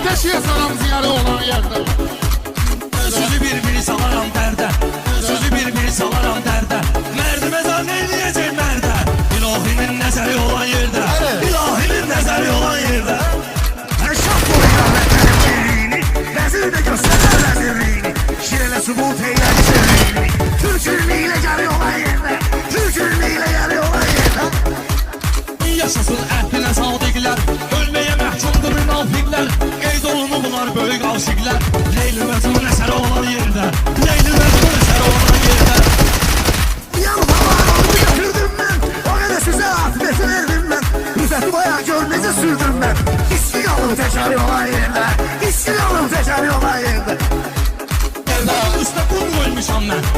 Ateşiye saram ziyarı olan yerde. Sözü bir salaram dərdə, sözü bir salaram dərdə. Mərdi məzar neyləyəcək mərdə? İlahinin nəzəri olan yerdə, ilahinin nəzəri olan yerdə. Şah boyuna vətənin birliğini, vəzir də göstərər vəzirliğini. Şirələ subut eylər şirliğini. Türk ürlüğüyle gəli olan yerdə, Türk ürlüğüyle gəli olan yerdə. Yaşasın əhdinə sadiqlər, ölməyə məhkumdur münafiqlər. Qeyd olunu bunlar böyük aşiqlər. Leyli Məcnun əsəri olan yerdə, Leyli Məcnun əsəri olan yerdə. Yanım havanı götürdüm mən, o qədər sizə afiyeti verdim mən. Rüzəti bayağı gör necə sürdüm mən. İstiqalım təkəri olan yerdə, İstiqalım təkəri olan yerdə. Yerdə üstə qum qoymuşam mən,